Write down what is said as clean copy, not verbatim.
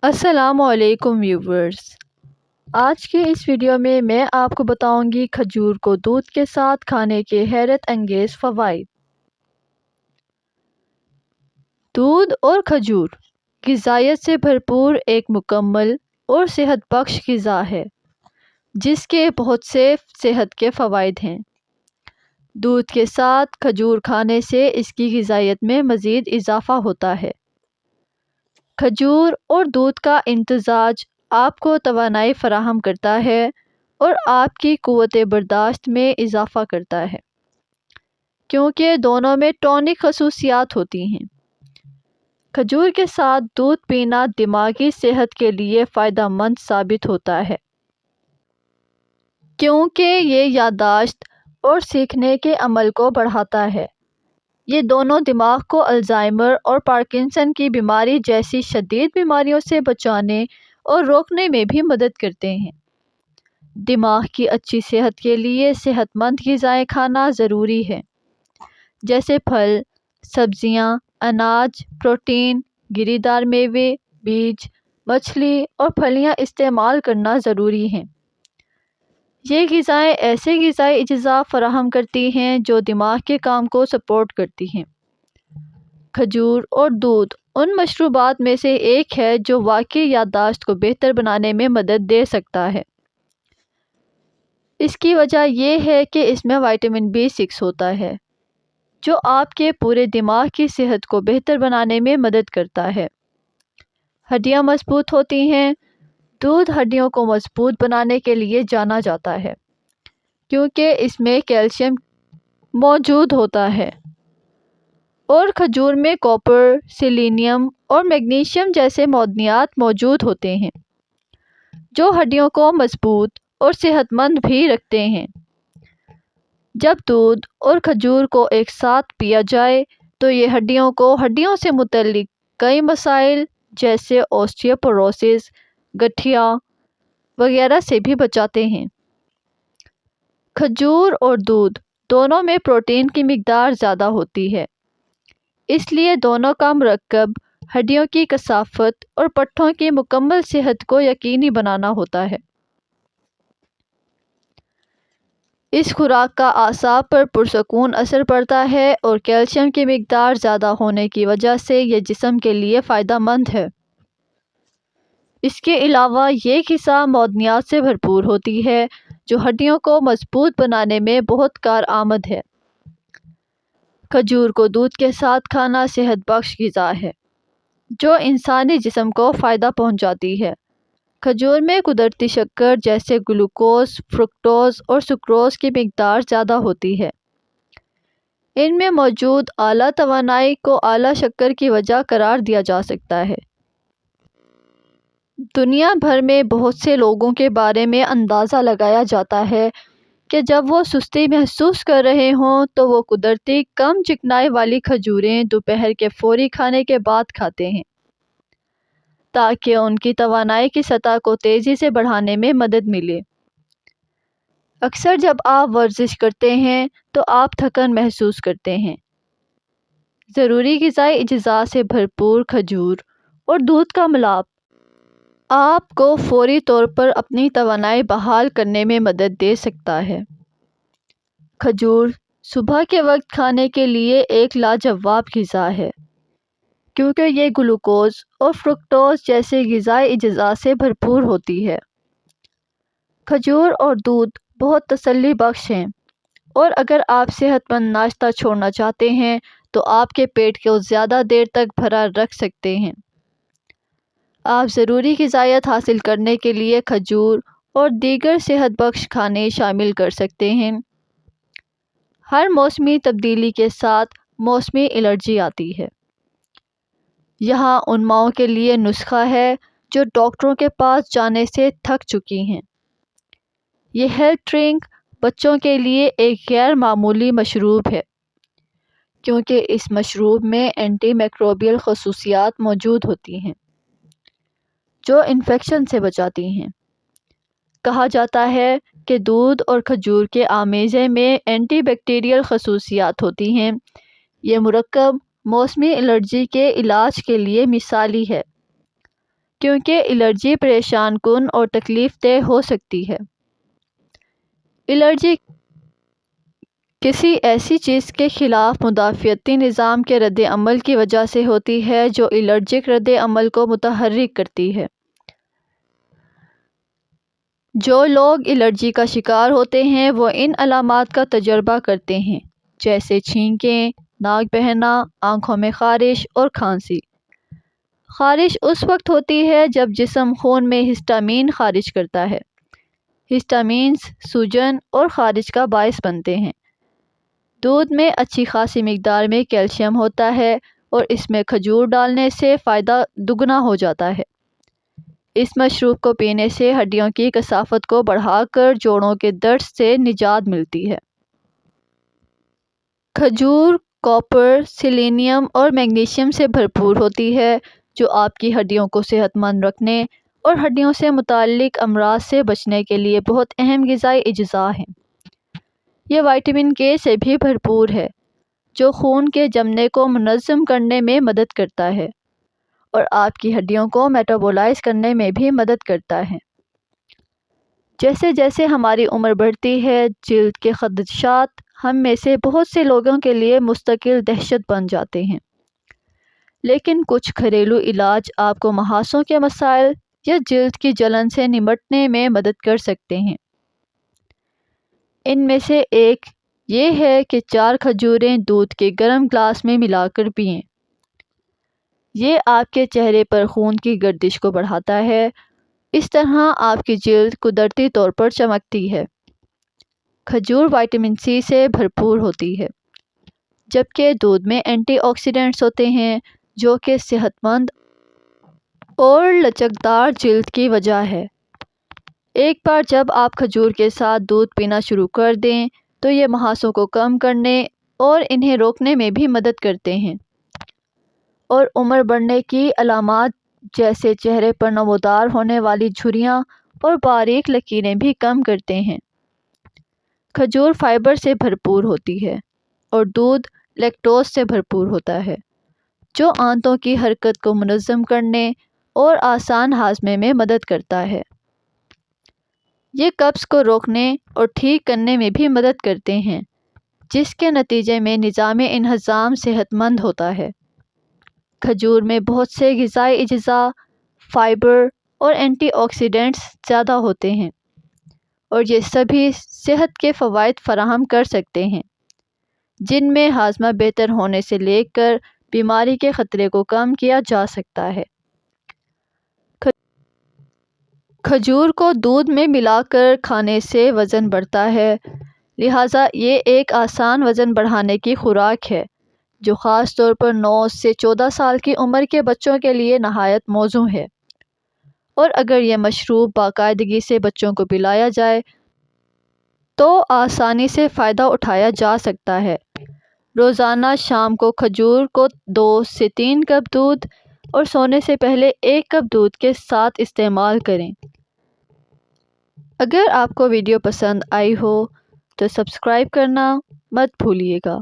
السلام علیکم ویورز، آج کے اس ویڈیو میں آپ کو بتاؤں گی کھجور کو دودھ کے ساتھ کھانے کے حیرت انگیز فوائد۔ دودھ اور کھجور غذائیت سے بھرپور ایک مکمل اور صحت بخش غذا ہے جس کے بہت سے صحت کے فوائد ہیں۔ دودھ کے ساتھ کھجور کھانے سے اس کی غذائیت میں مزید اضافہ ہوتا ہے۔ کھجور اور دودھ کا امتزاج آپ کو توانائی فراہم کرتا ہے اور آپ کی قوت برداشت میں اضافہ کرتا ہے کیونکہ دونوں میں ٹونک خصوصیات ہوتی ہیں۔ کھجور کے ساتھ دودھ پینا دماغی صحت کے لیے فائدہ مند ثابت ہوتا ہے کیونکہ یہ یادداشت اور سیکھنے کے عمل کو بڑھاتا ہے۔ یہ دونوں دماغ کو الزائمر اور پارکنسن کی بیماری جیسی شدید بیماریوں سے بچانے اور روکنے میں بھی مدد کرتے ہیں۔ دماغ کی اچھی صحت کے لیے صحت مند غذائیں کھانا ضروری ہے، جیسے پھل، سبزیاں، اناج، پروٹین، گری دار میوے، بیج، مچھلی اور پھلیاں استعمال کرنا ضروری ہے۔ یہ غذائیں ایسے غذائی اجزاء فراہم کرتی ہیں جو دماغ کے کام کو سپورٹ کرتی ہیں۔ کھجور اور دودھ ان مشروبات میں سے ایک ہے جو واقعی یادداشت کو بہتر بنانے میں مدد دے سکتا ہے۔ اس کی وجہ یہ ہے کہ اس میں وٹامن B6 ہوتا ہے جو آپ کے پورے دماغ کی صحت کو بہتر بنانے میں مدد کرتا ہے۔ ہڈیاں مضبوط ہوتی ہیں۔ دودھ ہڈیوں کو مضبوط بنانے کے لیے جانا جاتا ہے کیونکہ اس میں کیلشیم موجود ہوتا ہے اور کھجور میں کاپر، سیلینیم اور میگنیشیم جیسے معدنیات موجود ہوتے ہیں جو ہڈیوں کو مضبوط اور صحت مند بھی رکھتے ہیں۔ جب دودھ اور کھجور کو ایک ساتھ پیا جائے تو یہ ہڈیوں سے متعلق کئی مسائل جیسے اوسٹیوپوروسس، گٹھیا وغیرہ سے بھی بچاتے ہیں۔ کھجور اور دودھ دونوں میں پروٹین کی مقدار زیادہ ہوتی ہے، اس لیے دونوں کا مرکب ہڈیوں کی کثافت اور پٹھوں کی مکمل صحت کو یقینی بنانا ہوتا ہے۔ اس خوراک کا اعصاب پر پرسکون اثر پڑتا ہے اور کیلشیم کی مقدار زیادہ ہونے کی وجہ سے یہ جسم کے لیے فائدہ مند ہے۔ اس کے علاوہ یہ غذا معدنیات سے بھرپور ہوتی ہے جو ہڈیوں کو مضبوط بنانے میں بہت کارآمد ہے۔ کھجور کو دودھ کے ساتھ کھانا صحت بخش غذا ہے جو انسانی جسم کو فائدہ پہنچاتی ہے۔ کھجور میں قدرتی شکر جیسے گلوکوز، فرکٹوز اور سکروز کی مقدار زیادہ ہوتی ہے۔ ان میں موجود اعلیٰ توانائی کو اعلیٰ شکر کی وجہ قرار دیا جا سکتا ہے۔ دنیا بھر میں بہت سے لوگوں کے بارے میں اندازہ لگایا جاتا ہے کہ جب وہ سستی محسوس کر رہے ہوں تو وہ قدرتی کم چکنائی والی کھجوریں دوپہر کے فوری کھانے کے بعد کھاتے ہیں تاکہ ان کی توانائی کی سطح کو تیزی سے بڑھانے میں مدد ملے۔ اکثر جب آپ ورزش کرتے ہیں تو آپ تھکن محسوس کرتے ہیں۔ ضروری غذائی اجزاء سے بھرپور کھجور اور دودھ کا ملاپ آپ کو فوری طور پر اپنی توانائی بحال کرنے میں مدد دے سکتا ہے۔ کھجور صبح کے وقت کھانے کے لیے ایک لاجواب غذا ہے کیونکہ یہ گلوکوز اور فرکٹوز جیسے غذائی اجزاء سے بھرپور ہوتی ہے۔ کھجور اور دودھ بہت تسلی بخش ہیں اور اگر آپ صحت مند ناشتہ چھوڑنا چاہتے ہیں تو آپ کے پیٹ کو زیادہ دیر تک بھرا رکھ سکتے ہیں۔ آپ ضروری غذائیت حاصل کرنے کے لیے کھجور اور دیگر صحت بخش کھانے شامل کر سکتے ہیں۔ ہر موسمی تبدیلی کے ساتھ موسمی الرجی آتی ہے۔ یہاں ان ماؤں کے لیے نسخہ ہے جو ڈاکٹروں کے پاس جانے سے تھک چکی ہیں۔ یہ ہیلتھ ڈرنک بچوں کے لیے ایک غیر معمولی مشروب ہے کیونکہ اس مشروب میں اینٹی میکروبیل خصوصیات موجود ہوتی ہیں جو انفیکشن سے بچاتی ہیں۔ کہا جاتا ہے کہ دودھ اور کھجور کے آمیزے میں اینٹی بیکٹیریل خصوصیات ہوتی ہیں۔ یہ مرکب موسمی الرجی کے علاج کے لیے مثالی ہے۔ کیونکہ الرجی پریشان کن اور تکلیف دہ ہو سکتی ہے۔ الرجی کسی ایسی چیز کے خلاف مدافعتی نظام کے رد عمل کی وجہ سے ہوتی ہے جو الرجک رد عمل کو متحرک کرتی ہے۔ جو لوگ الرجی کا شکار ہوتے ہیں وہ ان علامات کا تجربہ کرتے ہیں، جیسے چھینکیں، ناک بہنا، آنکھوں میں خارش اور کھانسی۔ خارش اس وقت ہوتی ہے جب جسم خون میں ہسٹامین خارج کرتا ہے۔ ہسٹامینز سوجن اور خارش کا باعث بنتے ہیں۔ دودھ میں اچھی خاصی مقدار میں کیلشیم ہوتا ہے اور اس میں کھجور ڈالنے سے فائدہ دگنا ہو جاتا ہے۔ اس مشروب کو پینے سے ہڈیوں کی کثافت کو بڑھا کر جوڑوں کے درد سے نجات ملتی ہے۔ کھجور کاپر، سیلینیم اور میگنیشیم سے بھرپور ہوتی ہے جو آپ کی ہڈیوں کو صحت مند رکھنے اور ہڈیوں سے متعلق امراض سے بچنے کے لیے بہت اہم غذائی اجزاء ہیں۔ یہ وٹامن کے سے بھی بھرپور ہے جو خون کے جمنے کو منظم کرنے میں مدد کرتا ہے اور آپ کی ہڈیوں کو میٹابولائز کرنے میں بھی مدد کرتا ہے۔ جیسے جیسے ہماری عمر بڑھتی ہے، جلد کے خدشات ہم میں سے بہت سے لوگوں کے لیے مستقل دہشت بن جاتے ہیں، لیکن کچھ گھریلو علاج آپ کو محاسوں کے مسائل یا جلد کی جلن سے نمٹنے میں مدد کر سکتے ہیں۔ ان میں سے ایک یہ ہے کہ 4 کھجوریں دودھ کے گرم گلاس میں ملا کر پئیں۔ یہ آپ کے چہرے پر خون کی گردش کو بڑھاتا ہے، اس طرح آپ کی جلد قدرتی طور پر چمکتی ہے۔ کھجور وٹامن سی سے بھرپور ہوتی ہے، جبکہ دودھ میں اینٹی آکسیڈنٹس ہوتے ہیں جو کہ صحت مند اور لچکدار جلد کی وجہ ہے۔ ایک بار جب آپ کھجور کے ساتھ دودھ پینا شروع کر دیں تو یہ محاسوں کو کم کرنے اور انہیں روکنے میں بھی مدد کرتے ہیں اور عمر بڑھنے کی علامات جیسے چہرے پر نمودار ہونے والی جھریاں اور باریک لکیریں بھی کم کرتے ہیں۔ کھجور فائبر سے بھرپور ہوتی ہے اور دودھ لیکٹوز سے بھرپور ہوتا ہے جو آنتوں کی حرکت کو منظم کرنے اور آسان ہاضمے میں مدد کرتا ہے۔ یہ قبض کو روکنے اور ٹھیک کرنے میں بھی مدد کرتے ہیں، جس کے نتیجے میں نظام انہضام صحت مند ہوتا ہے۔ کھجور میں بہت سے غذائی اجزاء، فائبر اور اینٹی آکسیڈنٹس زیادہ ہوتے ہیں اور یہ سبھی صحت کے فوائد فراہم کر سکتے ہیں، جن میں ہاضمہ بہتر ہونے سے لے کر بیماری کے خطرے کو کم کیا جا سکتا ہے۔ کھجور کو دودھ میں ملا کر کھانے سے وزن بڑھتا ہے، لہٰذا یہ ایک آسان وزن بڑھانے کی خوراک ہے جو خاص طور پر 9 سے 14 سال کی عمر کے بچوں کے لیے نہایت موزوں ہے، اور اگر یہ مشروب باقاعدگی سے بچوں کو پلایا جائے تو آسانی سے فائدہ اٹھایا جا سکتا ہے۔ روزانہ شام کو کھجور کو 2 سے 3 کپ دودھ اور سونے سے پہلے 1 کپ دودھ کے ساتھ استعمال کریں۔ اگر آپ کو ویڈیو پسند آئی ہو تو سبسکرائب کرنا مت بھولیے گا۔